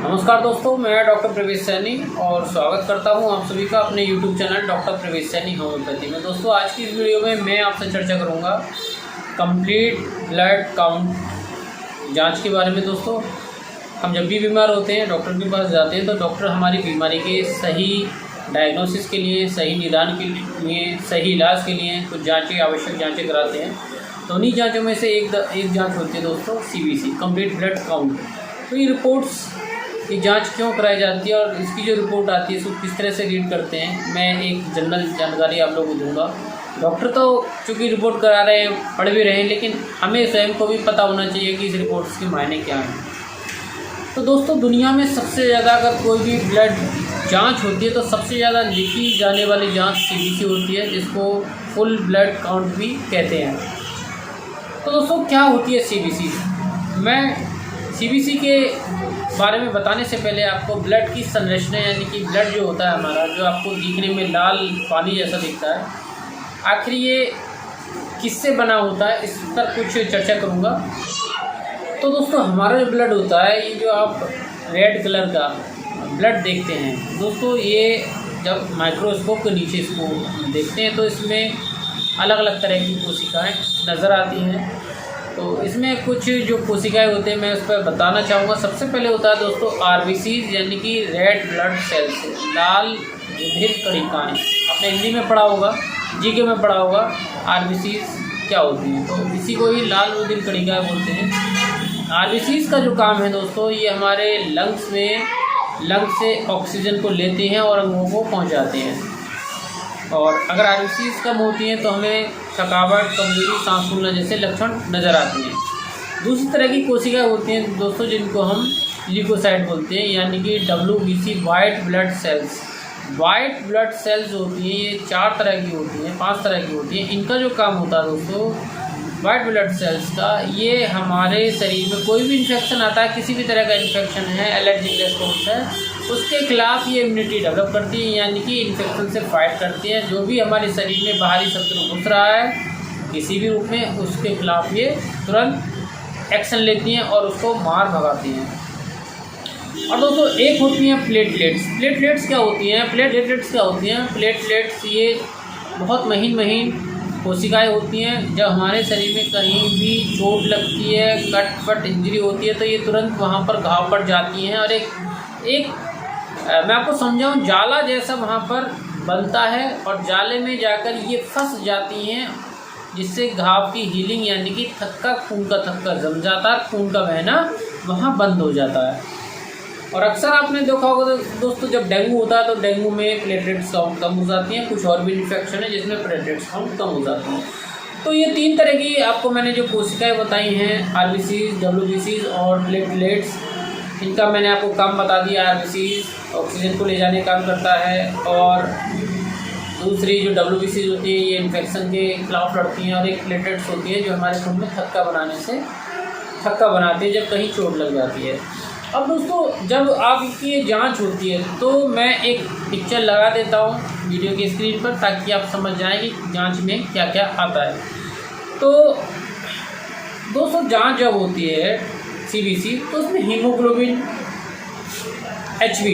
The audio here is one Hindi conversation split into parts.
नमस्कार दोस्तों, मैं डॉक्टर प्रवेश सैनी और स्वागत करता हूं आप सभी का अपने YouTube चैनल डॉक्टर प्रवेश सैनी होम्योपैथी में। दोस्तों, आज की इस वीडियो में मैं आपसे चर्चा करूंगा कंप्लीट ब्लड काउंट जांच के बारे में। दोस्तों, हम जब भी बीमार होते हैं डॉक्टर के पास जाते हैं तो डॉक्टर हमारी बीमारी के सही डायग्नोसिस के लिए, सही निदान के लिए, सही इलाज के लिए कुछ जाँचें, आवश्यक जाँचें कराते हैं। तो उन्हीं जाँचों में से एक जाँच होती है दोस्तों, CBC कंप्लीट ब्लड काउंट। तो ये रिपोर्ट्स की जांच क्यों कराई जाती है और इसकी जो रिपोर्ट आती है इसको किस तरह से रीड करते हैं, मैं एक जनरल जानकारी आप लोगों को दूंगा। डॉक्टर तो चूँकि रिपोर्ट करा रहे हैं, पढ़ भी रहे हैं, लेकिन हमें स्वयं को भी पता होना चाहिए कि इस रिपोर्ट्स के मायने क्या हैं। तो दोस्तों, दुनिया में सबसे ज़्यादा अगर कोई भी ब्लड जांच होती है तो सबसे ज़्यादा लिखी जाने वाली जांच CBC होती है, जिसको फुल ब्लड काउंट भी कहते हैं। तो दोस्तों, क्या होती है CBC? मैं CBC के बारे में बताने से पहले आपको ब्लड की संरचना, यानी कि ब्लड जो होता है हमारा, जो आपको दिखने में लाल पानी जैसा दिखता है, आखिर ये किससे बना होता है, इस पर कुछ चर्चा करूँगा। तो दोस्तों, हमारा जो ब्लड होता है, ये जो आप रेड कलर का ब्लड देखते हैं दोस्तों, ये जब माइक्रोस्कोप के नीचे इसको देखते हैं तो इसमें अलग अलग तरह की कोशिकाएँ नज़र आती हैं। तो इसमें कुछ जो कोशिकाएं होते हैं मैं उस पर बताना चाहूँगा। सबसे पहले होता है दोस्तों RBCs, यानी कि रेड ब्लड सेल्स, लाल रुधिर कणिकाएँ। आपने हिंदी में पढ़ा होगा, GK में पढ़ा होगा RBCs क्या होती हैं, तो इसी को ही लाल रुधिर कणिकाएँ बोलते हैं। RBCs का जो काम है दोस्तों, ये हमारे लंग्स से ऑक्सीजन को लेते हैं और अंगों को पहुँचाते हैं। और अगर RBCs कम होती हैं तो हमें थकावट, कमजोरी, सांस फूलना जैसे लक्षण नज़र आते हैं। दूसरी तरह की कोशिकाएं होती हैं दोस्तों, जिनको हम ल्यूकोसाइट बोलते हैं, यानी कि WBC white blood cells. White blood cells होती हैं, ये 4 तरह की होती हैं, 5 तरह की होती हैं। इनका जो काम होता है दोस्तों, वाइट ब्लड सेल्स का, ये हमारे शरीर में कोई भी इन्फेक्शन आता है, किसी भी तरह का इन्फेक्शन है, एलर्जिक रिस्पॉन्स है, उसके खिलाफ ये इम्यूनिटी डेवलप करती है, यानी कि इन्फेक्शन से फाइट करती है। जो भी हमारे शरीर में बाहरी शत्रु घुस रहा है किसी भी रूप में, उसके खिलाफ ये तुरंत एक्शन लेती हैं और उसको मार भगाती हैं। और दोस्तों, एक होती हैं प्लेटलेट्स। प्लेटलेट्स क्या होती हैं? प्लेटलेट्स ये बहुत महीन कोशिकाएं होती हैं। जब हमारे शरीर में कहीं भी चोट लगती है, कट फट इंजरी होती है, तो ये तुरंत वहाँ पर घाव पड़ जाती हैं और एक मैं आपको समझाऊं, जाला जैसा वहाँ पर बनता है और जाले में जाकर ये फंस जाती हैं, जिससे घाव की हीलिंग, यानी कि खून का थक्का जम जाता है, खून का बहना वहाँ बंद हो जाता है। और अक्सर आपने देखा होगा दोस्तों, जब डेंगू होता है तो डेंगू में प्लेटलेट्स काउंट कम हो जाती हैं। कुछ और भी इन्फेक्शन है जिसमें प्लेटलेट्स काउंट कम हो जाती हैं। तो ये 3 तरह की आपको मैंने जो कोशिकाएँ बताई हैं, RBCs, WBCs और प्लेटलेट्स, इनका मैंने आपको काम बता दिया। RBCs ऑक्सीजन को ले जाने का काम करता है और दूसरी जो WBCs होती है ये इन्फेक्शन के खिलाफ लड़ती हैं, और एक प्लेटलेट्स होती है जो हमारे खून में थक्का बनाती है जब कहीं चोट लग जाती है। अब दोस्तों, जब आपकी ये जांच होती है तो मैं एक पिक्चर लगा देता हूँ वीडियो की स्क्रीन पर, ताकि आप समझ जाएं कि जांच में क्या क्या आता है। तो दोस्तों, जांच जब होती है CBC तो उसमें हीमोग्लोबिन, HB।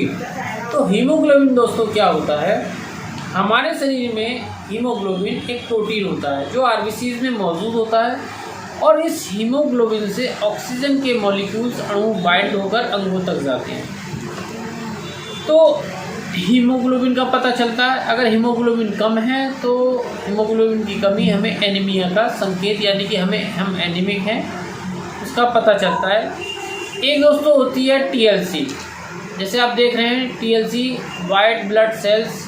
तो हीमोग्लोबिन दोस्तों क्या होता है? हमारे शरीर में हीमोग्लोबिन एक प्रोटीन होता है जो RBCs में मौजूद होता है, और इस हीमोग्लोबिन से ऑक्सीजन के मॉलिक्यूल्स, अणु बाइंड होकर अंगों तक जाते हैं। तो हीमोग्लोबिन का पता चलता है। अगर हीमोग्लोबिन कम है तो हीमोग्लोबिन की कमी हमें एनीमिया का संकेत, यानी कि हम एनीमिक हैं, उसका पता चलता है। एक दोस्तों होती है TLC, जैसे आप देख रहे हैं TLC white blood cells.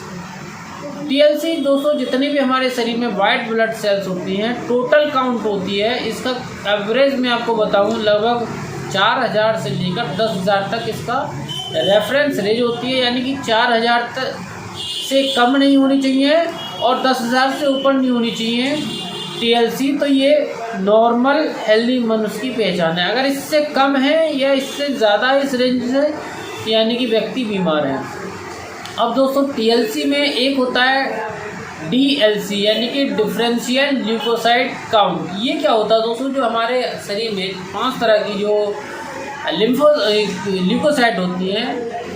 TLC दोस्तों, जितने भी हमारे शरीर में वाइट ब्लड सेल्स होती हैं, टोटल काउंट होती है, इसका एवरेज मैं आपको बताऊं लगभग 4000 से लेकर 10,000 तक इसका रेफरेंस रेंज होती है, यानी कि 4000 तक से कम नहीं होनी चाहिए और 10,000 से ऊपर नहीं होनी चाहिए TLC। तो ये नॉर्मल हेल्दी मनुष्य की पहचान है। अगर इससे कम है या इससे ज़्यादा इस रेंज से, यानी कि व्यक्ति बीमार है। अब दोस्तों, TLC में एक होता है DLC, यानी कि डिफरेंशियल ल्यूकोसाइट काउंट। ये क्या होता है दोस्तों? जो हमारे शरीर में 5 तरह की जो ल्यूकोसाइट होती हैं।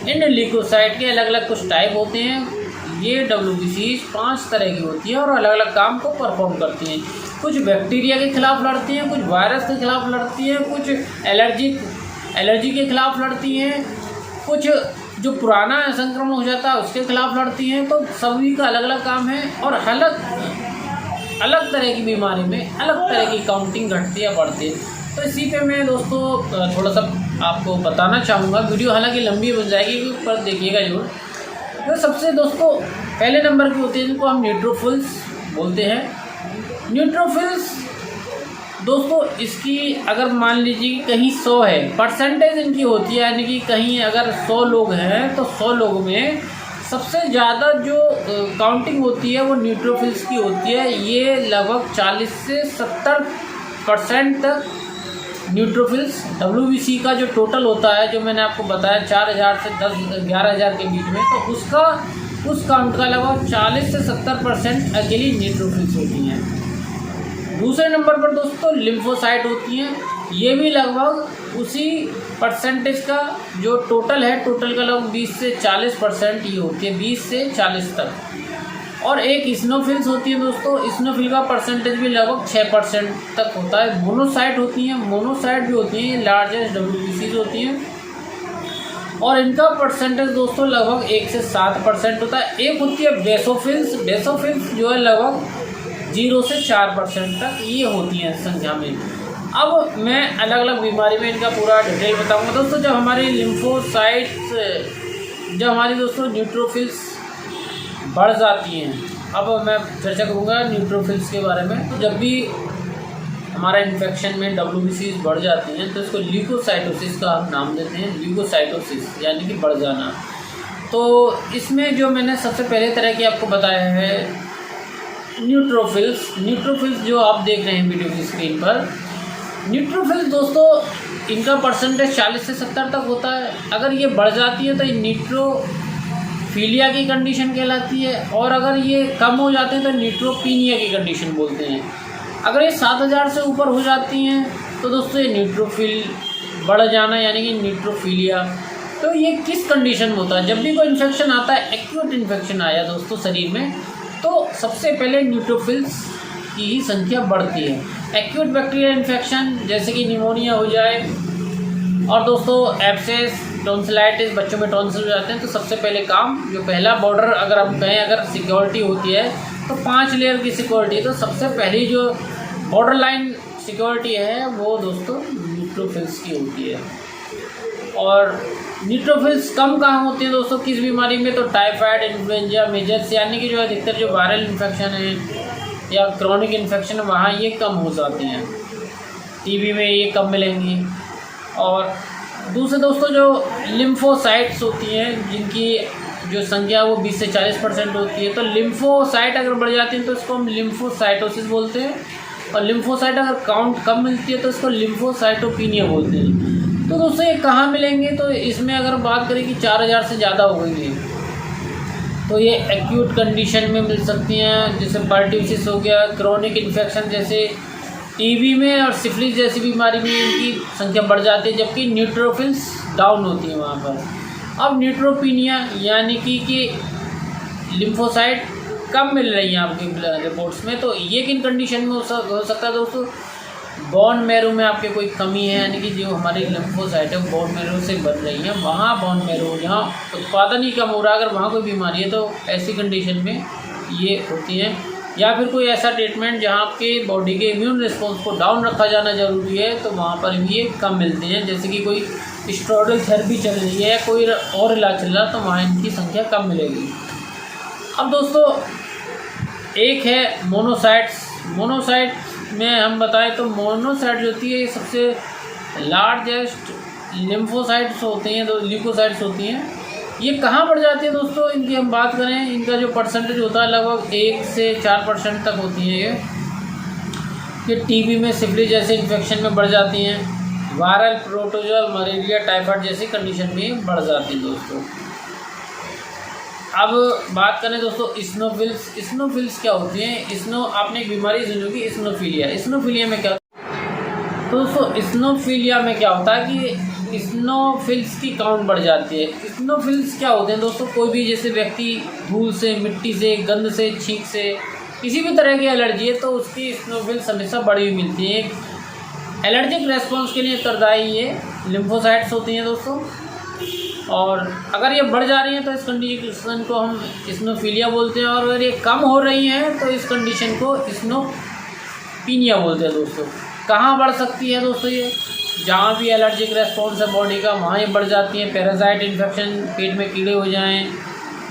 इन ल्यूकोसाइट के अलग अलग कुछ टाइप होते हैं। ये WBCs 5 तरह की होती है और अलग अलग काम को परफॉर्म करती हैं। कुछ बैक्टीरिया के खिलाफ लड़ती हैं, कुछ वायरस के खिलाफ लड़ती हैं, कुछ एलर्जी के खिलाफ लड़ती हैं, कुछ जो पुराना संक्रमण हो जाता है उसके खिलाफ लड़ती हैं। तो सभी का अलग अलग काम है और अलग तरह की बीमारी में अलग तरह की काउंटिंग घटती है बढ़ती है। तो इसी पे मैं दोस्तों थोड़ा सा आपको बताना चाहूँगा। वीडियो हालांकि लंबी बन जाएगी पर देखिएगा जरूर। तो सबसे दोस्तों पहले नंबर की होती है जिनको हम न्यूट्रोफिल्स बोलते हैं। न्यूट्रोफिल्स दोस्तों इसकी अगर मान लीजिए कि कहीं 100 है परसेंटेज इनकी होती है, यानी कि कहीं अगर 100 लोग हैं तो 100 लोगों में सबसे ज़्यादा जो काउंटिंग होती है वो न्यूट्रोफिल्स की होती है। ये लगभग 40 से 70% तक न्यूट्रोफिल्स WBC का जो टोटल होता है, जो मैंने आपको बताया 4000 से 11,000 के बीच में, तो उस काउंट का लगभग 40 से 70% अकेली न्यूट्रोफिल्स होती हैं। दूसरे नंबर पर दोस्तों लिम्फोसाइट होती हैं। ये भी लगभग उसी परसेंटेज का जो टोटल है, टोटल का लगभग 20 से 40% ये होती है, 20 से 40 तक। और एक इस्नोफिल्स होती है दोस्तों। इस्नोफिल का परसेंटेज भी लगभग 6% तक होता है। मोनोसाइट होती हैं। मोनोसाइट जो होती हैं ये लार्जेस्ट WBCs होती हैं और इनका परसेंटेज दोस्तों लगभग 1 से 7% होता है। एक होती है बेसोफिल्स। बेसोफिल्स जो है लगभग 0 से 4% तक ये होती हैं संख्या में। अब मैं अलग अलग बीमारी में इनका पूरा डिटेल बताऊंगा दोस्तों। जब हमारी लिम्फोसाइट्स, जब हमारी दोस्तों न्यूट्रोफिल्स बढ़ जाती हैं, अब मैं चर्चा करूँगा न्यूट्रोफिल्स के बारे में। तो जब भी हमारा इन्फेक्शन में WBCs बढ़ जाती हैं तो इसको ल्यूकोसाइटोसिस का हम नाम देते हैं। ल्यूकोसाइटोसिस यानी कि बढ़ जाना। तो इसमें जो मैंने सबसे पहले तरह की आपको बताया है न्यूट्रोफिल्स जो आप देख रहे हैं वीडियो की स्क्रीन पर। न्यूट्रोफिल्स दोस्तों इनका परसेंटेज 40 से 70 तक होता है। अगर ये बढ़ जाती है तो ये न्यूट्रोफिलिया की कंडीशन कहलाती है और अगर ये कम हो जाते हैं तो न्यूट्रोपीनिया की कंडीशन बोलते हैं। अगर ये 7000 से ऊपर हो जाती हैं तो दोस्तों ये न्यूट्रोफिल बढ़ जाना यानी कि न्यूट्रोफिलिया। तो ये किस कंडीशन में होता है? जब भी कोई इन्फेक्शन आता है, एक्यूट इन्फेक्शन आया दोस्तों शरीर में, तो सबसे पहले न्यूट्रोफिल्स की ही संख्या बढ़ती है। एक्यूट बैक्टीरियल इन्फेक्शन जैसे कि निमोनिया हो जाए और दोस्तों एब्सेस, टॉन्सिलाइटिस, बच्चों में टॉन्सिल हो जाते हैं, तो सबसे पहले काम जो पहला बॉर्डर अगर हम कहें अगर सिक्योरिटी होती है तो 5 लेयर की सिक्योरिटी है। तो सबसे पहली जो बॉर्डर लाइन सिक्योरिटी है वो दोस्तों न्यूट्रोफिल्स की होती है। और न्यूट्रोफिल्स कम कहाँ होती है दोस्तों किस बीमारी में? तो टाइफाइड, इन्फ्लुएंजा, मेजर्स यानी कि जो अधिकतर जो वायरल इन्फेक्शन है या क्रॉनिक इन्फेक्शन है वहाँ ये कम हो जाती हैं। TB में ये कम मिलेंगी। और दूसरे दोस्तों जो लिम्फोसाइट्स होती हैं जिनकी जो संख्या वो 20 से 40% होती है। तो लिम्फोसाइट अगर बढ़ जाती है तो इसको हम लिम्फोसाइटोसिस बोलते हैं और लिम्फोसाइट अगर काउंट कम मिलती है तो इसको लिम्फोसाइटोपिनिया बोलते हैं। तो दोस्तों ये कहाँ मिलेंगे? तो इसमें अगर बात करें कि 4000 से ज़्यादा हो गई है तो ये एक्यूट कंडीशन में मिल सकती हैं, जैसे पर्ट्यूसिस हो गया, क्रॉनिक इन्फेक्शन जैसे TB में और सिफिलिस जैसी बीमारी में इनकी संख्या बढ़ जाती है, जबकि न्यूट्रोफिल्स डाउन होती है वहाँ पर। अब न्यूट्रोपीनिया यानी कि लिम्फोसाइट कम मिल रही हैं आपकी रिपोर्ट्स में, तो ये किन कंडीशन में हो सकता है दोस्तों? बोन मैरो में आपके कोई कमी है, यानी कि जो हमारी लिम्फोसाइट है बोन मैरो से बढ़ रही है, वहाँ बोन मैरो जहाँ उत्पादन ही कम हो रहा है, अगर वहाँ कोई बीमारी है तो ऐसी कंडीशन में ये होती है। या फिर कोई ऐसा ट्रीटमेंट जहाँ आपके बॉडी के इम्यून रिस्पॉन्स को डाउन रखा जाना जरूरी है तो वहाँ पर भी ये कम मिलते हैं। जैसे कि कोई स्टेरॉयडल थेरेपी चल रही है या कोई और इलाज चल रहा है तो वहाँ इनकी संख्या कम मिलेगी। अब दोस्तों एक है मोनोसाइट्स। मोनोसाइट में हम बताएं तो मोनोसाइट जो होती है ये सबसे लार्जेस्ट लिम्फोसाइट्स होते हैं, तो ल्यूकोसाइट्स होती हैं। ये कहाँ बढ़ जाती है दोस्तों? इनकी हम बात करें, इनका जो परसेंटेज होता है लगभग 1 से 4% तक होती है। ये TB में, सिफिलिस जैसे इन्फेक्शन में बढ़ जाती हैं। वायरल, प्रोटोजोल, मलेरिया, टाइफाइड जैसी कंडीशन में बढ़ जाती है दोस्तों। अब बात करें दोस्तों इस्नोफिल्स। इस्नोफिल्स क्या होती हैं? आपने एक बीमारी सुनी होगी इस्नोफिलिया। इस्नोफिलिया में क्या? तो दोस्तों इस्नोफिलिया में क्या होता है कि इस्नोफिल्स की काउंट बढ़ जाती है। इस्नोफिल्स क्या होते हैं दोस्तों? कोई भी जैसे व्यक्ति धूल से, मिट्टी से, गंध से, छींक से, किसी भी तरह की एलर्जी है तो उसकी इस्नोफिल्स हमेशा बढ़ी हुई मिलती है। एलर्जिक रेस्पॉन्स के लिए उत्तरदायी ये लिम्फोसाइट्स होती हैं दोस्तों, और अगर ये बढ़ जा रही हैं तो इस कंडीशन को हम इस्नोफिलिया बोलते हैं, और अगर ये कम हो रही हैं तो इस कंडीशन को इस्नोपीनिया बोलते हैं दोस्तों। कहाँ बढ़ सकती है दोस्तों? ये जहाँ भी एलर्जिक रेस्पॉन्स है बॉडी का वहाँ ये बढ़ जाती हैं। पैरासाइट इन्फेक्शन, पेट में कीड़े हो जाएं,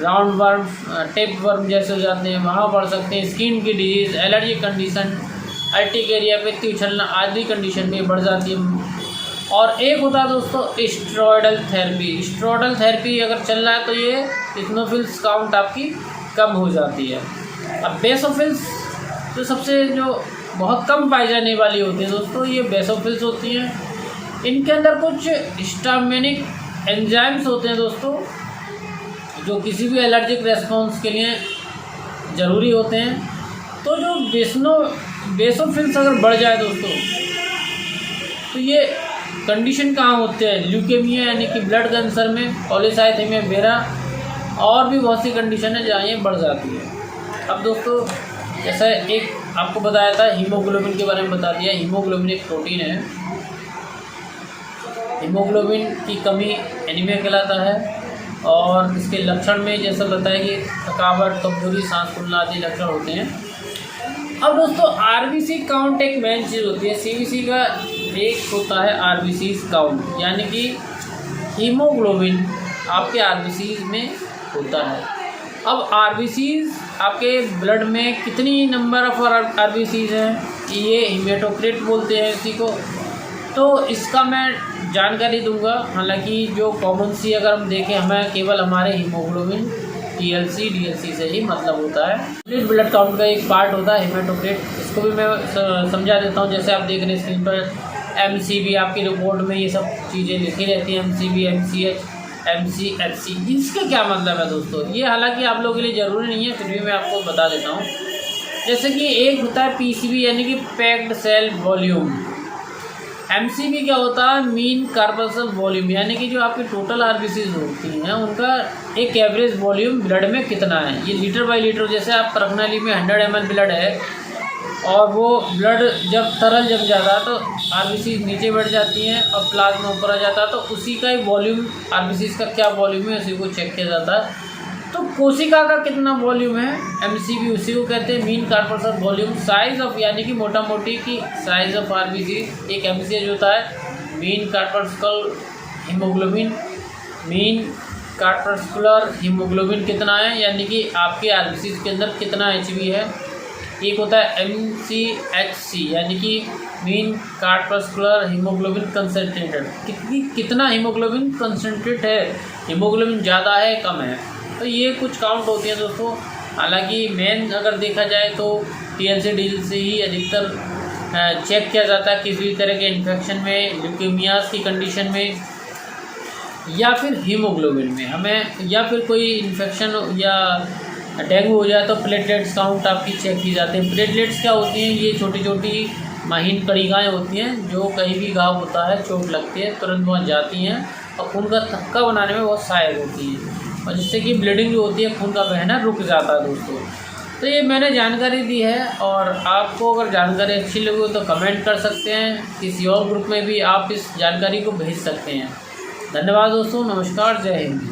राउंड वर्म, टेप वर्म जैसे हो जाते हैं, वहाँ बढ़ सकते हैं। स्किन की डिजीज़, एलर्जिक कंडीशन, अर्टिकेरिया, पित्त उछलना आदि कंडीशन में बढ़ जाती है। और एक होता है दोस्तों स्टेरॉयडल थेरेपी। स्टेरॉयडल थेरेपी अगर चल रहा है तो ये इस्नोफिल्स काउंट आपकी कम हो जाती है। अब बेसोफिल्स तो सबसे जो बहुत कम पाई जाने वाली होती है दोस्तों, ये बेसोफिल्स होती हैं। इनके अंदर कुछ हिस्टामिनिक एंजाइम्स होते हैं दोस्तों, जो किसी भी एलर्जिक रेस्पॉन्स के लिए ज़रूरी होते हैं। तो जो बेसोफिल्स अगर बढ़ जाए दोस्तों तो ये कंडीशन कहाँ होते हैं? ल्यूकेमिया यानी कि ब्लड कैंसर में, पॉलीसाइथेमिया वेरा, और भी बहुत सी कंडीशन है जहाँ ये बढ़ जाती है। अब दोस्तों जैसा एक आपको बताया था, हीमोग्लोबिन के बारे में बता दिया। हीमोग्लोबिन एक प्रोटीन है। हीमोग्लोबिन की कमी एनीमिया कहलाता है, और इसके लक्षण में जैसा बताया कि थकावट, कमजोरी, सांस फूलना आदि लक्षण होते हैं। अब दोस्तों आरबीसी काउंट एक मेन चीज़ होती है। सीबीसी का एक होता है आरबीसी काउंट, यानी कि हीमोग्लोबिन आपके आरबीसी में होता है। अब आरबीसीज आपके ब्लड में कितनी नंबर ऑफ आरबीसीज हैं, ये हीमेटोक्रिट बोलते हैं इसी को। तो इसका मैं जानकारी दूंगा। हालांकि जो कॉमन सी अगर हम देखें, हमें केवल हमारे हीमोग्लोबिन टीएलसी डीएलसी से ही मतलब होता है। कंप्लीट ब्लड काउंट का एक पार्ट होता है हीमेटोक्रिट। इसको भी मैं समझा देता हूँ। जैसे आप देख रहे हैं स्क्रीन पर एमसीबी, आपकी रिपोर्ट में ये सब चीज़ें लिखी रहती हैं, एमसीबी, एमसीएच, एमसीएचसी। इसका क्या मतलब है दोस्तों? ये हालांकि आप लोगों के लिए ज़रूरी नहीं है, फिर भी मैं आपको बता देता हूँ। जैसे कि एक होता है पीसीबी यानी कि पैक्ड सेल वॉल्यूम। एमसीबी क्या होता है? मीन कार्पसल वॉल्यूम, यानी कि जो आपकी टोटल आरबीसीज होती हैं उनका एक एवरेज वॉल्यूम ब्लड में कितना है। ये लीटर बाई लीटर, जैसे आप परखनाली में 100 ml ब्लड है और वो ब्लड जब तरल जम जाता है तो आरबीसी नीचे बैठ जाती हैं और प्लाज्मा ऊपर आ जाता है, तो उसी का ही वॉल्यूम, आरबीसी का क्या वॉल्यूम है उसी को चेक किया जाता है। तो कोशिका का कितना वॉल्यूम है, एमसीबी, उसी को कहते हैं mean corpuscle volume. Size of, यानी कि मोटा मोटी की साइज ऑफ आरबीसी, एक एमसीएच होता है mean corpuscular haemoglobin. Mean corpuscular haemoglobin कितना है, यानी कि आपके आरबीसी के अंदर कितना एचबी है। एक होता है एमसीएचसी, यानी कि मीन कार्पस्कुलर हीमोग्लोबिन कंसनट्रेटेड, कितना हीमोग्लोबिन कंसनट्रेट है, हीमोग्लोबिन ज़्यादा है कम है। तो ये कुछ काउंट होती हैं दोस्तों। हालांकि मेन अगर देखा जाए तो टीएलसी डीएलसी ही अधिकतर चेक किया जाता है किसी भी तरह के इन्फेक्शन में, ल्यूकेमियाज की कंडीशन में, या फिर हीमोग्लोबिन में हमें, या फिर कोई इन्फेक्शन या डेंगू हो जाए तो प्लेटलेट्स काउंट आपकी चेक की जाती है। प्लेटलेट्स क्या होती हैं? ये छोटी छोटी महीन कणिकाएँ होती हैं जो कहीं भी घाव होता है, चोट लगती है, तुरंत वहाँ जाती हैं और खून का थक्का बनाने में बहुत सहायक होती है, और जिससे कि ब्लीडिंग जो होती है, खून का बहना रुक जाता है दोस्तों। तो ये मैंने जानकारी दी है, और आपको अगर जानकारी अच्छी लगी तो कमेंट कर सकते हैं। किसी और ग्रुप में भी आप इस जानकारी को भेज सकते हैं। धन्यवाद दोस्तों, नमस्कार, जय हिंद।